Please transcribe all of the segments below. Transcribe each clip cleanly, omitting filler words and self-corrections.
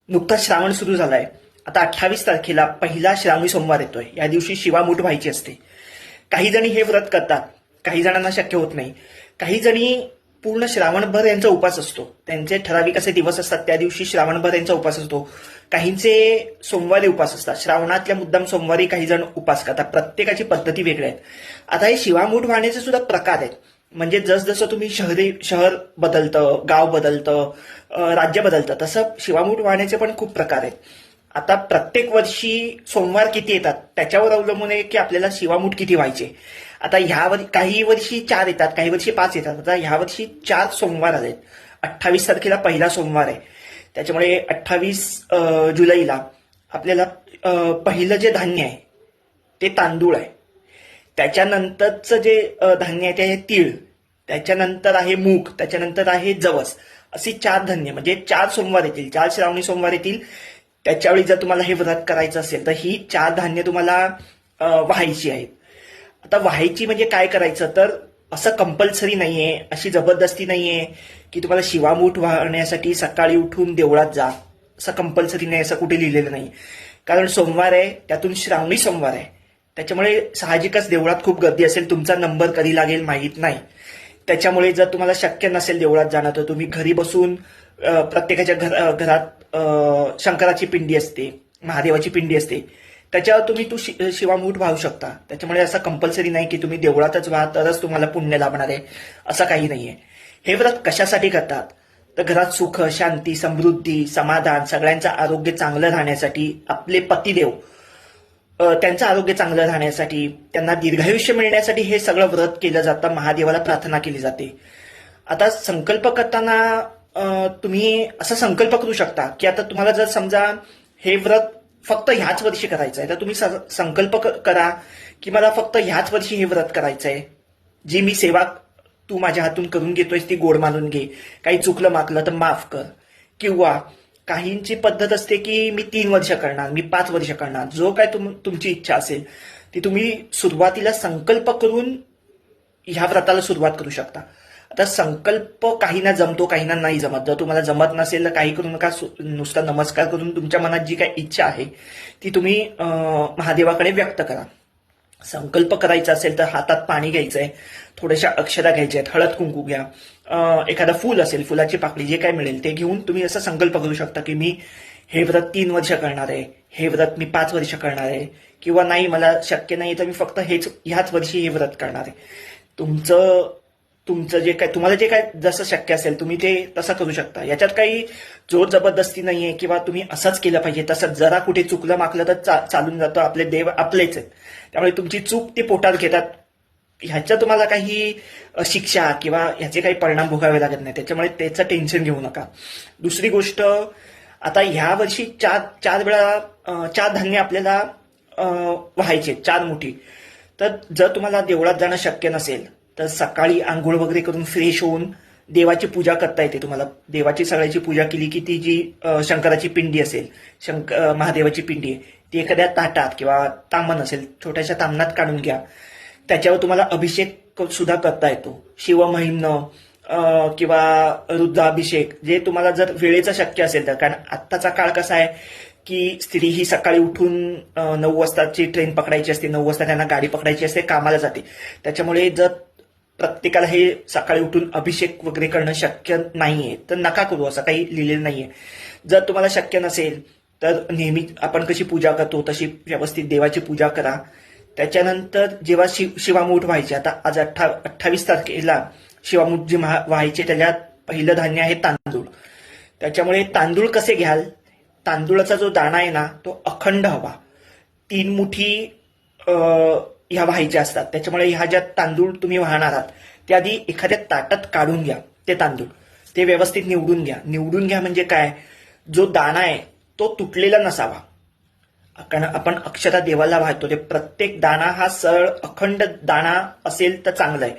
नुकताच श्रावण सुरू झालाय. आता 28 तारखेला पहिला श्रावणी सोमवार येतोय. या दिवशी शिवामूठ व्हायची असते. काही जणी हे व्रत करतात, काही जणांना शक्य होत नाही. काही जणी पूर्ण श्रावणभर यांचा उपास असतो. त्यांचे ठराविक असे दिवस असतात, त्या दिवशी श्रावणभर यांचा उपास असतो. काहींचे सोमवारी उपास असतात. श्रावणातल्या मुद्दाम सोमवारी काही जण उपास करतात. प्रत्येकाची पद्धती वेगळ्या आहेत. आता हे शिवामूठ वाहण्याचे सुद्धा प्रकार आहेत. म्हणजे जसजसं तुम्ही शहर बदलतं, गाव बदलतं, राज्य बदलतं, तसं शिवामूठ वाहण्याचे पण खूप प्रकार आहेत. आता प्रत्येक वर्षी सोमवार किती येतात त्याच्यावर अवलंबून आहे की आपल्याला शिवामूठ किती व्हायचे. आता काही वर्षी 4 येतात, काही वर्षी 5 येतात. आता ह्या वर्षी 4 सोमवार आलेत. 28 तारखेला पहिला सोमवार आहे. त्याच्यामुळे 28 जुलैला आपल्याला पहिलं जे धान्य आहे ते तांदूळ आहे. त्याच्यानंतरचं जे धान्य आहे ते आहे तीळ, त्याच्यानंतर आहे मूग, त्याच्यानंतर आहे जवस. अशी 4 धान्य म्हणजे 4 सोमवार येतील, 4 श्रावणी सोमवार येतील. त्याच्यावेळी जर तुम्हाला हे व्रत करायचं असेल तर ही 4 धान्य तुम्हाला व्हायची आहेत. आता व्हायची म्हणजे काय करायचं, तर असं कंपल्सरी नाहीये, अशी जबरदस्ती नाहीये की तुम्हाला शिवामूठ वाहण्यासाठी सकाळी उठून देवळात जा, असं कंपल्सरी नाही, असं कुठे लिहिलेलं नाही. कारण सोमवार आहे, त्यातून श्रावणी सोमवार आहे. त्याच्यामुळे साहजिकच देवळात खूप गर्दी असेल. तुमचा नंबर कधी लागेल माहीत नाही. त्याच्यामुळे जर तुम्हाला शक्य नसेल देवळात जाणं, तर तुम्ही घरी बसून प्रत्येकाच्या घरात शंकराची पिंडी असते, महादेवाची पिंडी असते, त्याच्यावर तुम्ही शिवामूठ वाहू शकता. त्याच्यामुळे असं कंपल्सरी नाही की तुम्ही देवळातच व्हा तरच तुम्हाला पुण्य लाभणार आहे, असं काही नाहीये. हे व्रत कशासाठी करतात, तर घरात सुख, शांती, समृद्धी, समाधान, सगळ्यांचं आरोग्य चांगलं राहण्यासाठी, आपले पतिदेव त्यांचं आरोग्य चांगलं राहण्यासाठी, त्यांना दीर्घायुष्य मिळण्यासाठी हे सगळं व्रत केलं जातं. महादेवाला प्रार्थना केली जाते. आता संकल्प करताना तुम्ही असा संकल्प करू शकता की आता तुम्हाला जर समजा हे व्रत फक्त ह्याच वर्षी करायचं आहे, तर तुम्ही संकल्प करा की मला फक्त ह्याच वर्षी हे व्रत करायचं आहे. जी मी सेवा तू माझ्या हातून करून घेतोयस ती गोड मानून घे. काही चुकलं मागलं तर माफ कर. किंवा काहींची पद्धत असते की मी 3 वर्ष करणार, मी 5 वर्ष करणार. जो काय तुमची इच्छा असेल ती तुम्ही सुरुवातीला संकल्प करून ह्या व्रताला सुरुवात करू शकता. आता संकल्प काहींना जमतो, काहींना नाही जमत. जर तुम्हाला जमत नसेल तर काही करू नका. नुसता नमस्कार करून तुमच्या मनात जी काही इच्छा आहे ती तुम्ही महादेवाकडे व्यक्त करा. संकल्प करायचा असेल तर हातात पाणी घ्यायचंय, थोड्याशा अक्षरा घ्यायच्या आहेत, हळद कुंकू घ्या, एखादा फूल असेल, फुलाची पाकळी, जे काय मिळेल ते घेऊन तुम्ही असं संकल्प करू शकता की मी हे व्रत 3 वर्ष करणार आहे, हे व्रत मी 5 वर्ष करणार आहे, किंवा नाही मला शक्य नाही तर मी फक्त ह्याच वर्षी हे व्रत करणार आहे. तुमचं जे काय, तुम्हाला जे काय जसं शक्य असेल तुम्ही ते तसं करू शकता. याच्यात काही जोर जबरदस्ती नाहीये किंवा तुम्ही असंच केलं पाहिजे. तसं जरा कुठे चुकलं माकलं तर चालून जातं. आपले देव आपलेच आहेत, त्यामुळे तुमची चूक ते पोटात घेतात. ह्याच्या तुम्हाला काही शिक्षा किंवा ह्याचे काही परिणाम भोगावे लागत नाही. त्याच्यामुळे त्याचं टेन्शन घेऊ नका. दुसरी गोष्ट, आता ह्या वर्षी 4 वेळा 4 धान्य आपल्याला व्हायचे, 4 मुठी. तर जर तुम्हाला देवळात जाणं शक्य नसेल तर सकाळी आंघोळ वगैरे करून फ्रेश होऊन देवाची पूजा करता येते तुम्हाला. देवाची सगळ्याची पूजा केली की ती जी शंकराची पिंडी असेल, महादेवाची पिंडी आहे, ती एखाद्या ताटात किंवा तामण असेल, छोट्याशा तामणात काढून घ्या. त्याच्यावर तुम्हाला अभिषेक सुद्धा करता येतो. शिवमहिम्न किंवा रुद्राभिषेक, जे तुम्हाला जर वेळेचं शक्य असेल तर. कारण आत्ताचा काळ कसा आहे की स्त्री ही सकाळी उठून 9 वाजताची ट्रेन पकडायची असते, 9 वाजता त्यांना गाडी पकडायची असते, कामाला जाते. त्याच्यामुळे जर प्रत्येकाला हे सकाळी उठून अभिषेक वगैरे करणं शक्य नाहीये तर नका करू, असं काही लिहिलेलं नाहीये. जर तुम्हाला शक्य नसेल तर नेहमी आपण कशी पूजा करतो तशी व्यवस्थित देवाची पूजा करा. त्याच्यानंतर जेव्हा शिवामूठ व्हायचे, आता आज 28 तारखेला शिवामूठ जे व्हायचे त्याच्यात पहिलं धान्य आहे तांदूळ. त्याच्यामुळे तांदूळ कसे घ्याल, तांदूळाचा जो दाणा आहे ना तो अखंड हवा. 3 मुठी ह्या व्हायच्या असतात. त्याच्यामुळे ह्या ज्या तांदूळ तुम्ही वाहणार आहात त्या आधी एखाद्या ताटात काढून घ्या. ते तांदूळ ते व्यवस्थित निवडून घ्या. निवडून घ्या म्हणजे काय, जो दाणा आहे तो तुटलेला नसावा. कारण आपण अक्षता देवाला वाहतो, ते प्रत्येक दाणा हा सरळ अखंड दाणा असेल तर चांगलं आहे.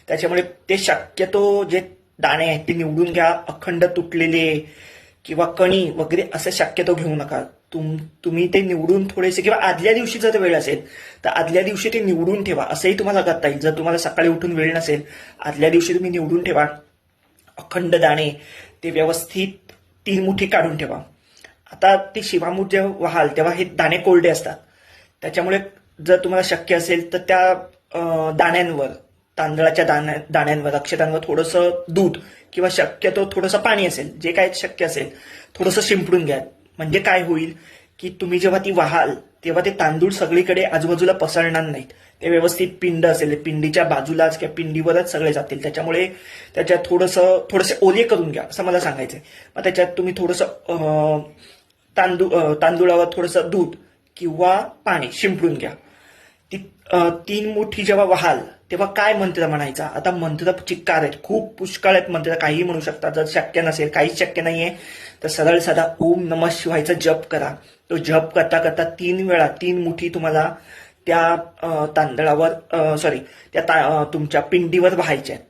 त्याच्यामुळे ते शक्यतो जे दाणे आहेत ते निवडून घ्या. अखंड तुटलेले किंवा कणी वगैरे असं शक्यतो घेऊ नका. तुम्ही ते निवडून थोडेसे, किंवा आदल्या दिवशी जर वेळ असेल तर आदल्या दिवशी ते निवडून ठेवा. असंही तुम्हाला करता येईल. जर तुम्हाला सकाळी उठून वेळ नसेल, आदल्या दिवशी तुम्ही निवडून ठेवा अखंड दाणे. ते व्यवस्थित 3 मुठी काढून ठेवा. आता ती शिवामूठ जेव्हा व्हाल तेव्हा हे दाणे कोरडे असतात. त्याच्यामुळे जर तुम्हाला शक्य असेल तर त्या दाण्यांवर, तांदळाच्या दाण्यांवर, अक्षतांवर थोडंसं दूध किंवा शक्यतो थोडंसं पाणी असेल, जे काय शक्य असेल थोडंसं शिंपडून घ्या. म्हणजे काय होईल की तुम्ही जेव्हा ती व्हाल तेव्हा ते तांदूळ सगळीकडे आजूबाजूला पसरणार नाहीत. ते व्यवस्थित पिंड असेल, पिंडीच्या बाजूलाच किंवा पिंडीवरच सगळे जातील. त्याच्यामुळे त्याच्यात थोडेसे ओले करून घ्या असं मला सांगायचंय. मग त्याच्यात तुम्ही थोडंसं तांदूळावर थोडंसं दूध किंवा पाणी शिंपडून घ्या. ती 3 मुठी जेव्हा व्हाल तेव्हा काय मंत्र म्हणायचा. आता मंत्र चिक्कार आहेत, खूप पुष्कळ आहेत मंत्र, काहीही म्हणू शकता. जर शक्य नसेल, काहीच शक्य नाहीये, तर सरळ साधा ओम नमः शिवायचा जप करा. तो जप करता करता 3 वेळा 3 मुठी तुम्हाला त्या तांदळावर तुमच्या पिंडीवर व्हायच्या आहेत.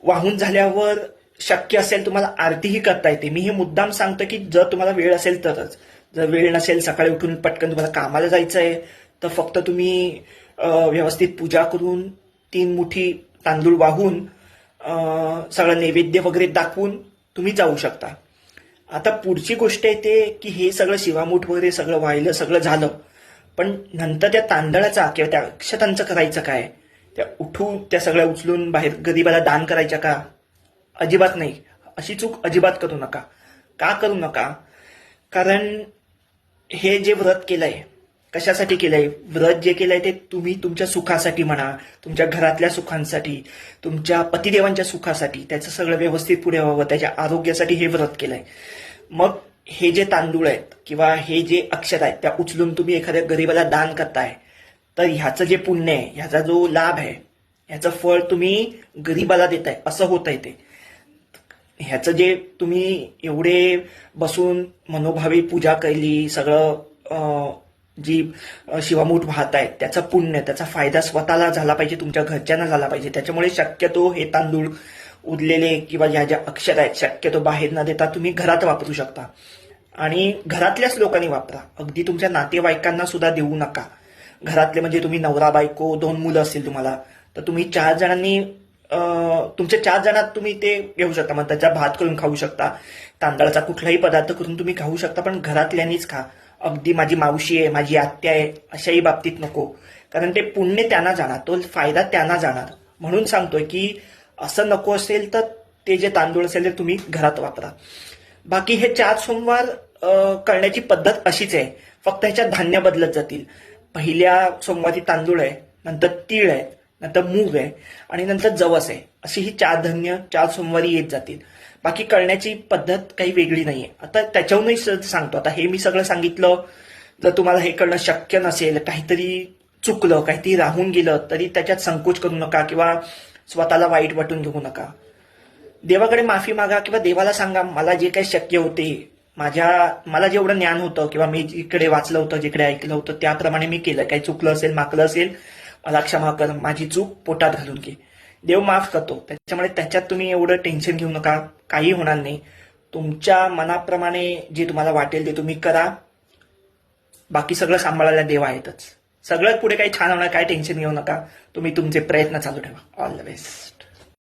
वाहून झाल्यावर शक्य असेल तुम्हाला आरतीही करता येते. मी हे मुद्दाम सांगतो की जर तुम्हाला वेळ असेल तरच. जर वेळ नसेल, सकाळी उठून पटकन तुम्हाला कामाला जायचं आहे, तर फक्त तुम्ही व्यवस्थित पूजा करून 3 मुठी तांदूळ वाहून सगळं नैवेद्य वगैरे दाखवून तुम्ही जाऊ शकता. आता पुढची गोष्ट येते की हे सगळं शिवामूठ वगैरे सगळं वाहिलं, सगळं झालं, पण नंतर त्या तांदळाचा किंवा त्या अक्षतांचं करायचं काय. त्या सगळ्या उचलून बाहेर गरीबाला दान करायच्या का? अजिबात नाही. अशी चूक अजिबात करू नका. का करू नका? कारण हे जे व्रत केलंय, कशासाठी केलंय? व्रत जे केलंय ते तुम्ही तुमच्या सुखासाठी म्हणा, तुमच्या घरातल्या सुखांसाठी, तुमच्या पतिदेवांच्या सुखासाठी, त्याचं सगळं व्यवस्थित पुढे व्हावं, त्याच्या आरोग्यासाठी हे व्रत केलंय. मग हे जे तांदूळ आहेत किंवा हे जे अक्षत आहेत त्या उचलून तुम्ही एखाद्या गरीबाला दान करताय, तर ह्याचं जे पुण्य आहे, ह्याचा जो लाभ आहे, ह्याचं फळ तुम्ही गरीबाला देताय असं होतंय ते. ह्याचं जे तुम्ही एवढे बसून मनोभावी पूजा केली, सगळं जी शिवामूठ वाहतायत, त्याचं पुण्य, त्याचा फायदा स्वतःला झाला पाहिजे, तुमच्या घरच्यांना झाला पाहिजे. त्याच्यामुळे शक्यतो हे तांदूळ उरलेले किंवा या ज्या अक्षर आहेत शक्यतो बाहेर न देता तुम्ही घरात वापरू शकता. आणि घरातल्याच लोकांनी वापरा. अगदी तुमच्या नातेवाईकांना सुद्धा देऊ नका. घरातले म्हणजे तुम्ही नवरा बायको 2 मुलं असतील तुम्हाला, तर तुम्ही 4 जणांनी तुमच्या 4 जणात तुम्ही ते घेऊ शकता. मग त्याचा भात करून खाऊ शकता, तांदळाचा कुठलाही पदार्थ करून तुम्ही खाऊ शकता, पण घरातल्यांनीच खा. अगदी माझी मावशी आहे, माझी आत्या आहे अशाही बाबतीत नको. कारण ते पुण्य त्यांना जाणार, तो फायदा त्यांना जाणार. म्हणून सांगतोय की असं नको असेल तर ते जे तांदूळ असेल ते तुम्ही घरात वापरा. बाकी हे 4 सोमवार करण्याची पद्धत अशीच आहे, फक्त ह्याच्यात धान्य बदलत जातील. पहिल्या सोमवारी तांदूळ आहे, नंतर तीळ आहे, नंतर मूग आहे आणि नंतर जवस आहे. अशी ही 4 धान्य 4 सोमवारी येत जातील. बाकी करण्याची पद्धत काही वेगळी नाहीये. आता त्याच्याहूनही सांगतो. आता हे मी सगळं सांगितलं, जर तुम्हाला हे करणं शक्य नसेल, काहीतरी चुकलं, काहीतरी राहून गेलं, तरी त्याच्यात संकोच करू नका किंवा स्वतःला वाईट वाटून घेऊ नका. देवाकडे माफी मागा किंवा देवाला सांगा, मला जे काही शक्य होते, मला जेवढं ज्ञान होतं किंवा मी जिकडे वाचलं होतं, जिकडे ऐकलं होतं, त्याप्रमाणे मी केलं. काही चुकलं असेल, माकलं असेल, मला क्षमा कर, माझी चूक पोटात घालून घे. देव माफ करतो. त्याच्यामुळे त्याच्यात तुम्ही एवढं टेन्शन घेऊ नका, काही होणार नाही. तुमच्या मनाप्रमाणे जे तुम्हाला वाटेल ते तुम्ही करा. बाकी सगळं सांभाळायला देव आहेतच. सगळं पुढे काही छान होणार, काय टेन्शन घेऊ नका. तुम्ही तुमचे प्रयत्न चालू ठेवा. All the best.